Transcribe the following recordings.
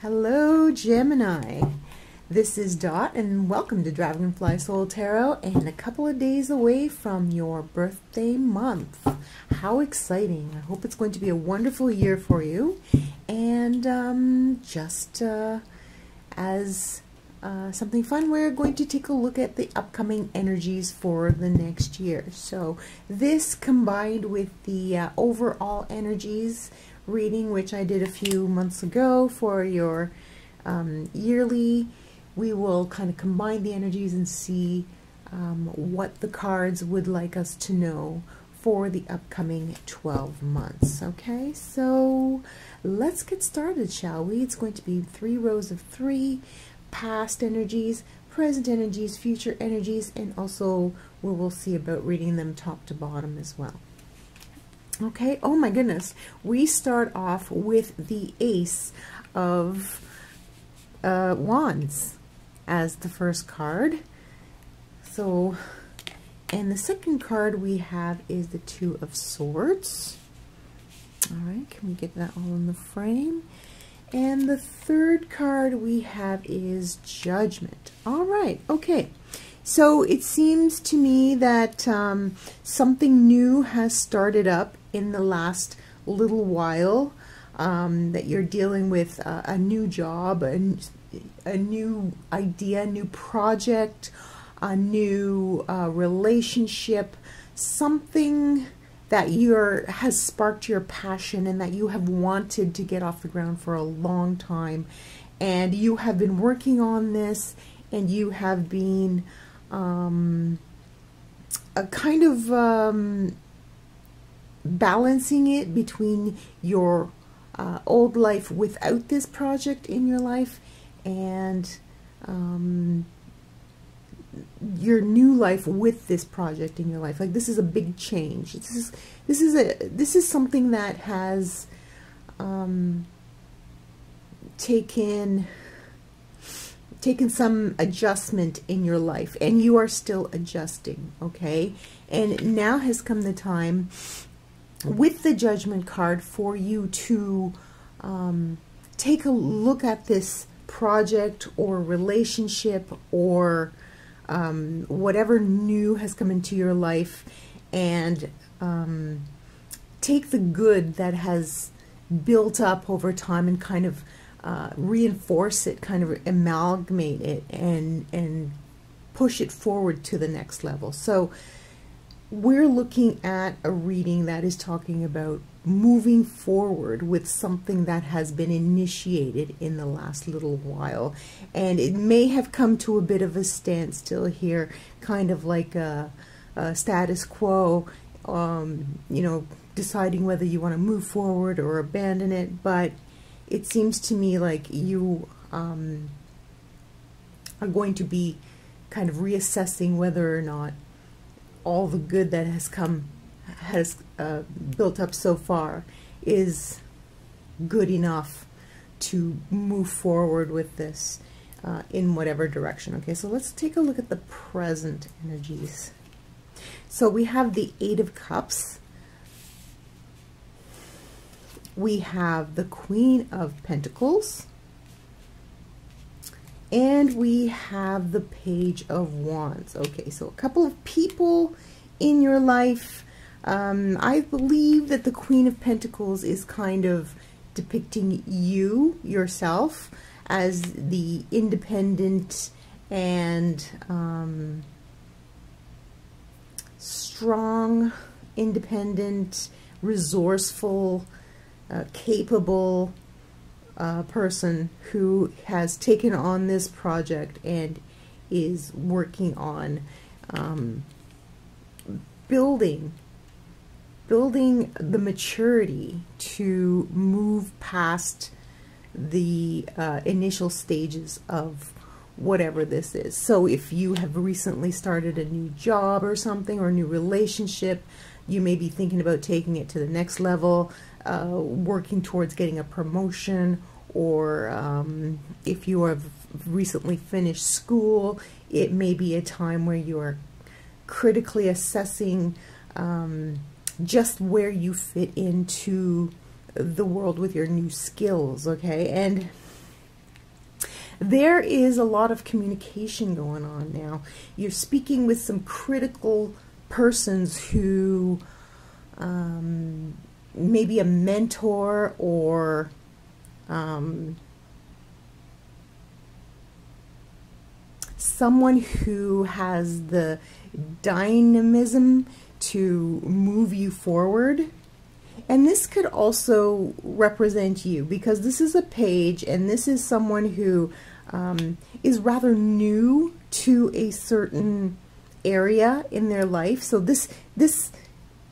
Hello, Gemini. This is Dot, and welcome to Dragonfly Soul Tarot, and a couple of days away from your birthday month. How exciting. I hope it's going to be a wonderful year for you. And just as something fun, we're going to take a look at the upcoming energies for the next year. So this combined with the overall energies reading, which I did a few months ago for your yearly, we will kind of combine the energies and see what the cards would like us to know for the upcoming 12 months. Okay, so let's get started, shall we? It's going to be 3 rows of 3 past energies, present energies, future energies, and also we will see about reading them top to bottom as well. Okay, oh my goodness, we start off with the Ace of Wands as the first card. So, and the second card we have is the Two of Swords. All right, can we get that all in the frame? And the third card we have is Judgment. All right, okay. So it seems to me that something new has started up in the last little while, that you're dealing with a new job, a new idea, a new project, a new relationship, something that has sparked your passion and that you have wanted to get off the ground for a long time. And you have been working on this, and you have been a kind of balancing it between your old life without this project in your life and your new life with this project in your life. Like, this is a big change. This is something that has taken some adjustment in your life, and you are still adjusting, okay? And now has come the time with the Judgment card for you to take a look at this project or relationship or whatever new has come into your life, and take the good that has built up over time and kind of reinforce it, kind of amalgamate it, and push it forward to the next level. So we're looking at a reading that is talking about moving forward with something that has been initiated in the last little while, and it may have come to a bit of a standstill here, kind of like a status quo, you know, deciding whether you want to move forward or abandon it. But it seems to me like you are going to be kind of reassessing whether or not all the good that has built up so far is good enough to move forward with this in whatever direction. Okay, so let's take a look at the present energies. So we have the Eight of Cups. We have the Queen of Pentacles, and we have the Page of Wands. Okay, so a couple of people in your life. I believe that the Queen of Pentacles is kind of depicting you, yourself, as the independent and strong, independent, resourceful, capable person who has taken on this project and is working on building the maturity to move past the initial stages of whatever this is. So if you have recently started a new job or something, or a new relationship, you may be thinking about taking it to the next level, working towards getting a promotion, or if you have recently finished school, it may be a time where you are critically assessing just where you fit into the world with your new skills, okay? And there is a lot of communication going on now. You're speaking with some critical persons who maybe a mentor or someone who has the dynamism to move you forward. And this could also represent you, because this is a page and this is someone who is rather new to a certain area in their life. So this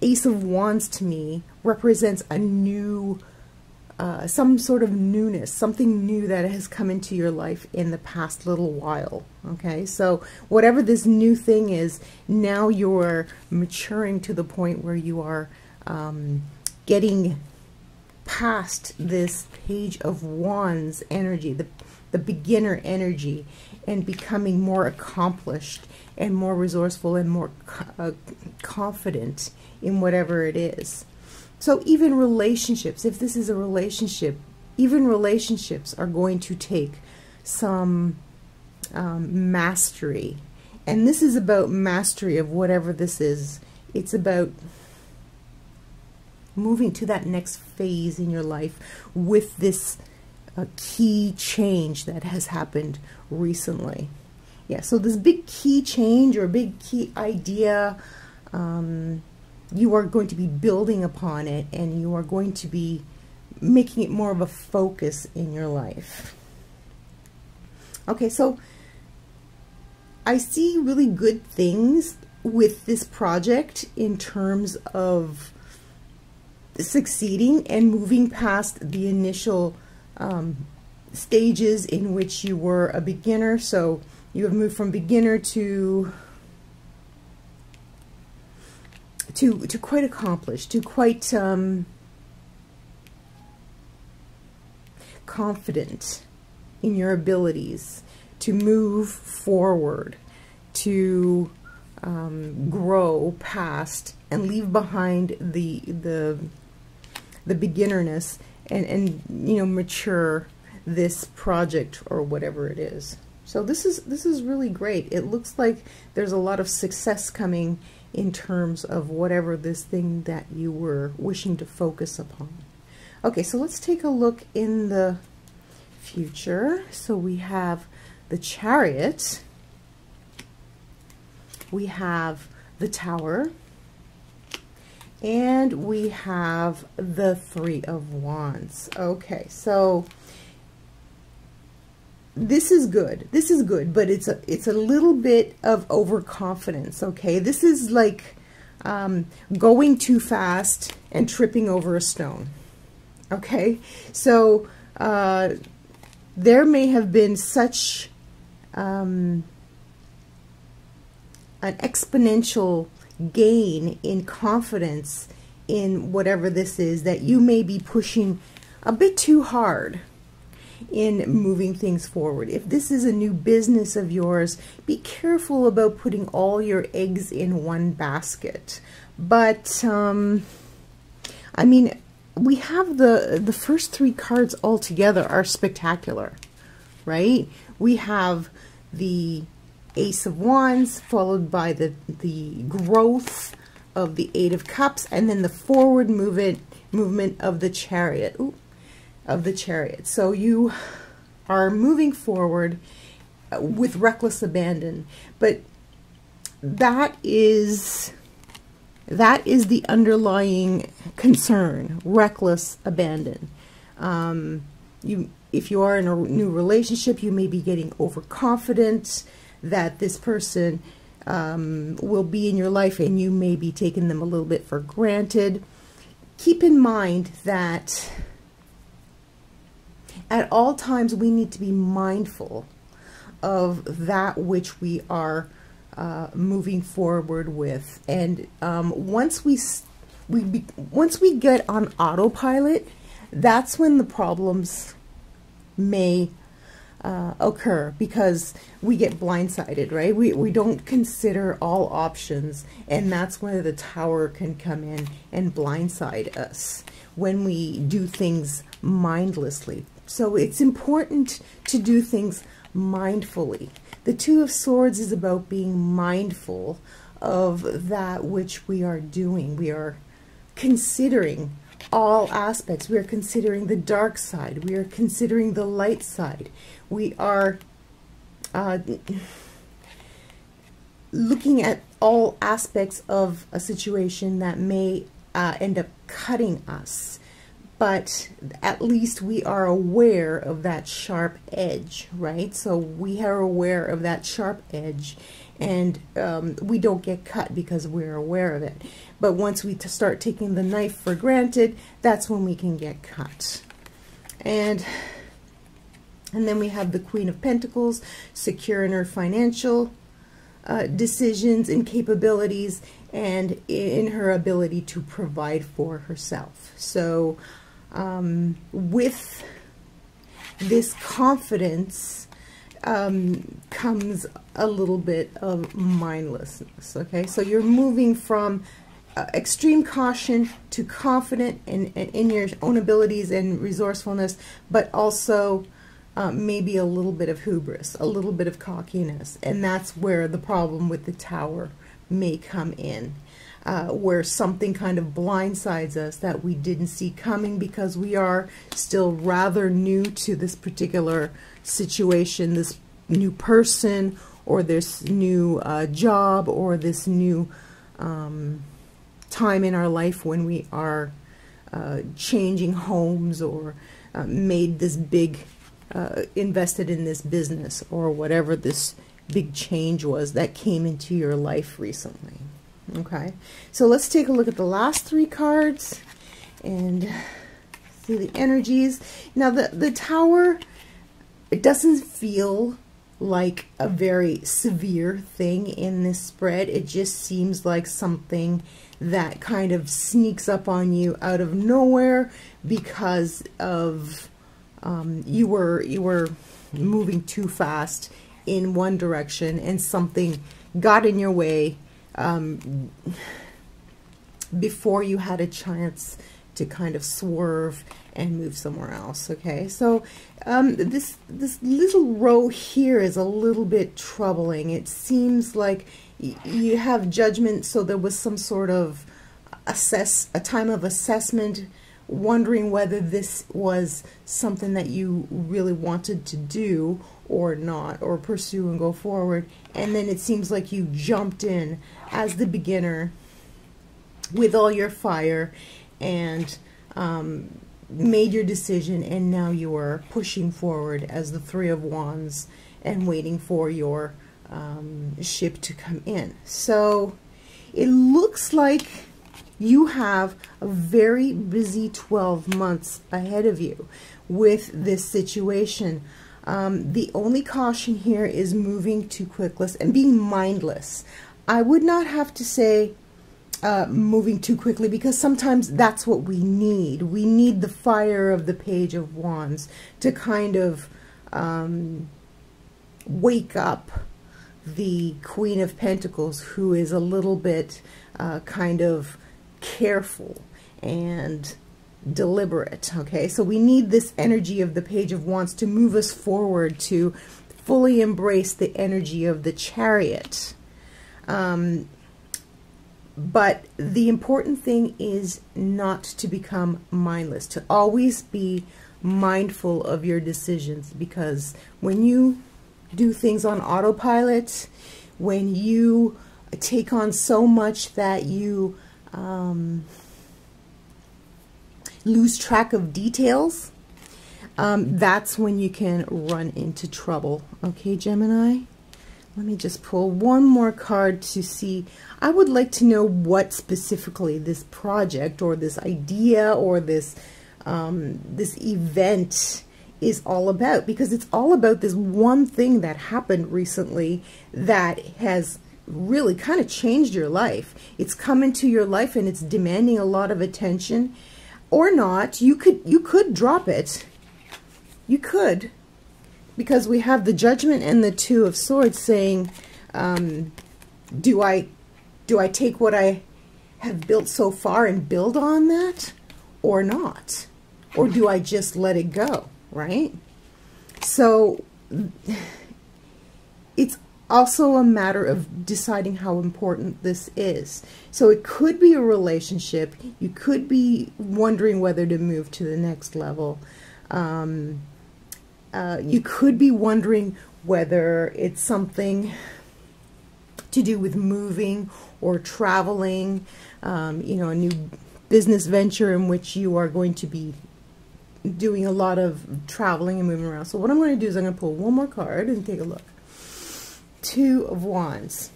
Ace of Wands to me represents a new, some sort of newness, something new that has come into your life in the past little while. Okay, so whatever this new thing is, now you're maturing to the point where you are getting past this Page of Wands energy, the beginner energy, and becoming more accomplished and more resourceful and more confident in whatever it is. So even relationships, if this is a relationship, even relationships are going to take some mastery. And this is about mastery of whatever this is. It's about moving to that next phase in your life with this key change that has happened recently. Yeah, so this big key change or big key idea, you are going to be building upon it, and you are going to be making it more of a focus in your life. Okay, so I see really good things with this project in terms of succeeding and moving past the initial stages in which you were a beginner. So you have moved from beginner to quite accomplished, to quite confident in your abilities to move forward, to grow past and leave behind the beginnerness, and you know, mature this project or whatever it is. So this is really great. It looks like there's a lot of success coming in terms of whatever this thing that you were wishing to focus upon. Okay, so let's take a look in the future. So we have the Chariot, we have the Tower, and we have the Three of Wands. Okay, so this is good. This is good, but it's a little bit of overconfidence. Okay, this is like going too fast and tripping over a stone. Okay, so there may have been such an exponential gain in confidence in whatever this is, that you may be pushing a bit too hard in moving things forward. If this is a new business of yours, be careful about putting all your eggs in one basket. But I mean, we have the first three cards all together are spectacular, right? We have the Ace of Wands, followed by the growth of the Eight of Cups, and then the forward movement of the Chariot. Ooh, of the Chariot. So you are moving forward with reckless abandon, but that is the underlying concern, reckless abandon. If you are in a new relationship, you may be getting overconfident that this person will be in your life, and you may be taking them a little bit for granted. Keep in mind that at all times we need to be mindful of that which we are moving forward with, and once we get on autopilot, that's when the problems may occur, because we get blindsided, right? We don't consider all options, and that's where the Tower can come in and blindside us when we do things mindlessly. So it's important to do things mindfully. The Two of Swords is about being mindful of that which we are doing. We are considering all aspects. We are considering the dark side. We are considering the light side. We are looking at all aspects of a situation that may end up cutting us. But at least we are aware of that sharp edge, right? So we are aware of that sharp edge, and we don't get cut because we're aware of it. But once we start taking the knife for granted, that's when we can get cut. And then we have the Queen of Pentacles, secure in her financial decisions and capabilities, and in her ability to provide for herself. So with this confidence comes a little bit of mindlessness. Okay, so you're moving from extreme caution to confident in your own abilities and resourcefulness, but also maybe a little bit of hubris, a little bit of cockiness. And that's where the problem with the Tower may come in, where something kind of blindsides us that we didn't see coming because we are still rather new to this particular situation, this new person, or this new job, or this new time in our life when we are changing homes, or made this big invested in this business, or whatever this big change was that came into your life recently. Okay, so let's take a look at the last three cards and see the energies. Now the Tower, it doesn't feel like a very severe thing in this spread. It just seems like something that kind of sneaks up on you out of nowhere because of you were moving too fast in one direction, and something got in your way before you had a chance to kind of swerve and move somewhere else. Okay, so this little row here is a little bit troubling. It seems like you have judgment, so there was some sort of a time of assessment, wondering whether this was something that you really wanted to do or not, or pursue and go forward. And then it seems like you jumped in as the beginner with all your fire and made your decision, and now you are pushing forward as the Three of Wands and waiting for your ship to come in. So it looks like you have a very busy 12 months ahead of you with this situation. The only caution here is moving too quickly and being mindless. I would not have to say moving too quickly, because sometimes that's what we need. We need the fire of the Page of Wands to kind of wake up the Queen of Pentacles, who is a little bit kind of careful and deliberate. Okay, so we need this energy of the Page of Wands to move us forward, to fully embrace the energy of the Chariot. But the important thing is not to become mindless, to always be mindful of your decisions, because when you do things on autopilot, when you take on so much that you lose track of details, that's when you can run into trouble. Okay, Gemini? Let me just pull one more card to see. I would like to know what specifically this project or this idea or this this event is all about, because it's all about this one thing that happened recently that has really kind of changed your life. It's come into your life and it's demanding a lot of attention, or not. You could drop it. You could, because we have the Judgment and the Two of Swords saying, do I take what I have built so far and build on that, or not? Or do I just let it go? right? So it's also a matter of deciding how important this is. So it could be a relationship. You could be wondering whether to move to the next level. You could be wondering whether it's something to do with moving or traveling, you know, a new business venture in which you are going to be doing a lot of traveling and moving around. So what I'm going to do is I'm going to pull one more card and take a look. Two of Wands.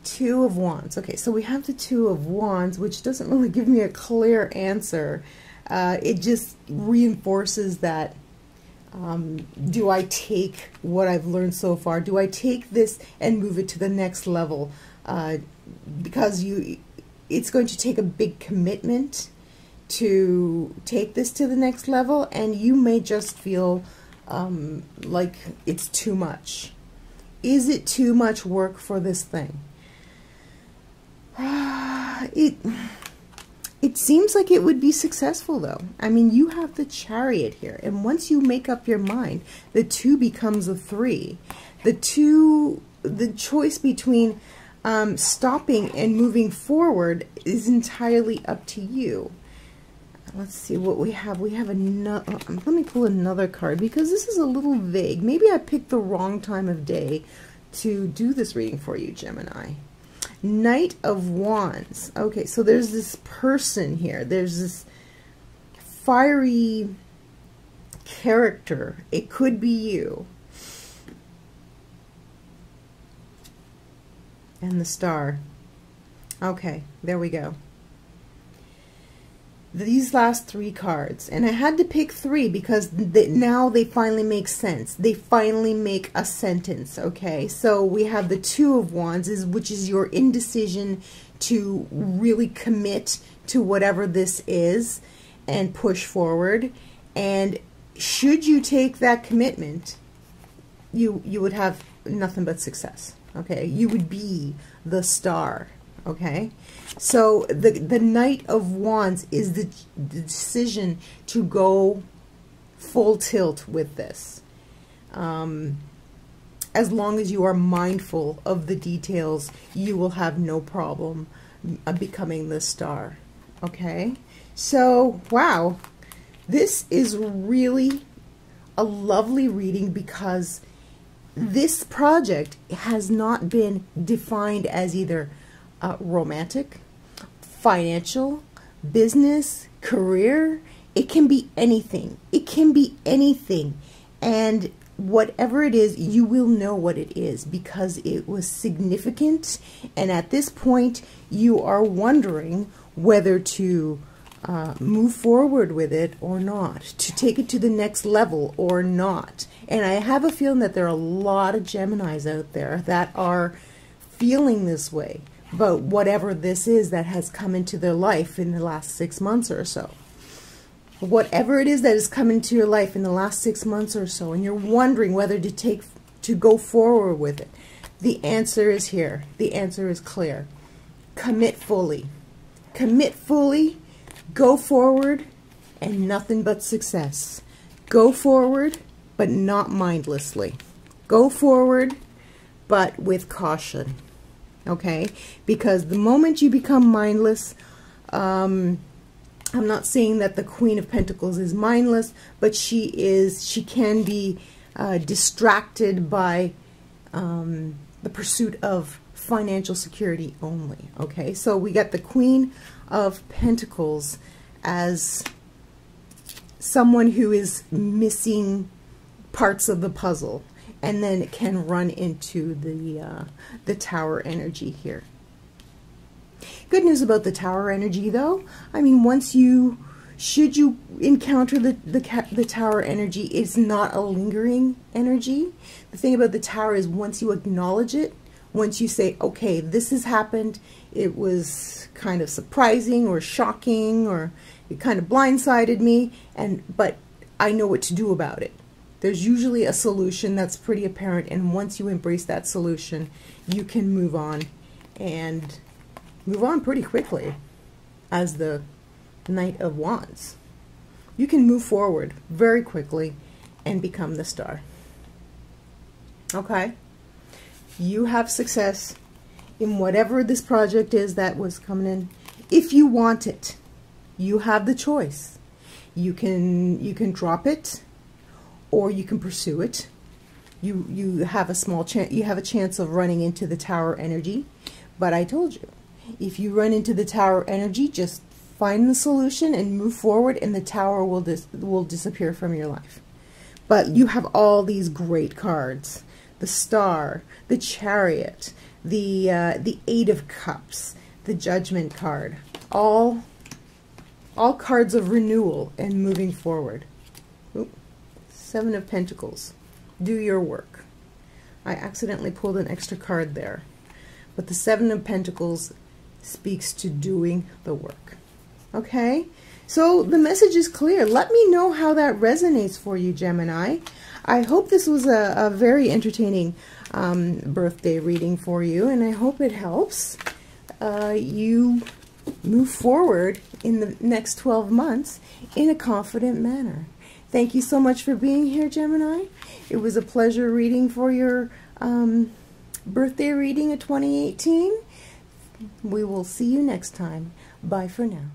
Two of Wands. Okay, so we have the Two of Wands, which doesn't really give me a clear answer. It just reinforces that, do I take what I've learned so far? Do I take this and move it to the next level? Because it's going to take a big commitment to take this to the next level, and you may just feel like it's too much. Is it too much work for this thing? It seems like it would be successful, though. I mean, you have the Chariot here, and once you make up your mind, the 2 becomes a 3. The choice between stopping and moving forward is entirely up to you. Let's see what we have. We have another. Let me pull another card because this is a little vague. Maybe I picked the wrong time of day to do this reading for you, Gemini. Knight of Wands. Okay, so there's this person here. There's this fiery character. It could be you. And the Star. Okay, there we go. These last 3 cards, and I had to pick 3 because now they finally make sense. They finally make a sentence. Okay, so we have the Two of Wands, which is your indecision to really commit to whatever this is and push forward. And should you take that commitment, you would have nothing but success. Okay, you would be the star. Okay, so the Knight of Wands is the decision to go full tilt with this. As long as you are mindful of the details, you will have no problem becoming the star. Okay, so wow, this is really a lovely reading because this project has not been defined as either romantic, financial, business, career. It can be anything. It can be anything. And whatever it is, you will know what it is because it was significant. And at this point, you are wondering whether to move forward with it or not, to take it to the next level or not. And I have a feeling that there are a lot of Geminis out there that are feeling this way. But whatever this is that has come into their life in the last 6 months or so. Whatever it is that has come into your life in the last 6 months or so, and you're wondering whether to go forward with it. The answer is here. The answer is clear. Commit fully. Commit fully, go forward, and nothing but success. Go forward, but not mindlessly. Go forward, but with caution. Okay, because the moment you become mindless, I'm not saying that the Queen of Pentacles is mindless, but she can be distracted by the pursuit of financial security only. Okay, so we got the Queen of Pentacles as someone who is missing parts of the puzzle. And then it can run into the Tower energy here. Good news about the Tower energy, though. I mean, should you encounter the Tower energy, it's not a lingering energy. The thing about the Tower is once you acknowledge it, once you say, okay, this has happened, it was kind of surprising or shocking, or it kind of blindsided me, but I know what to do about it. There's usually a solution that's pretty apparent, and once you embrace that solution, you can move on, and move on pretty quickly as the Knight of Wands. you can move forward very quickly and become the star. Okay? You have success in whatever this project is that was coming in. If you want it, you have the choice. You can drop it, or you can pursue it. You have a small chance. You have a chance of running into the tower energy, but I told you, if you run into the tower energy, just find the solution and move forward, and the tower will disappear from your life. But you have all these great cards: the Star, the Chariot, the Eight of Cups, the Judgment card. All cards of renewal and moving forward. Oop. Seven of Pentacles. Do your work. I accidentally pulled an extra card there. But the Seven of Pentacles speaks to doing the work. Okay? So the message is clear. Let me know how that resonates for you, Gemini. I hope this was a very entertaining birthday reading for you, and I hope it helps you move forward in the next 12 months in a confident manner. Thank you so much for being here, Gemini. It was a pleasure reading for your birthday reading of 2018. We will see you next time. Bye for now.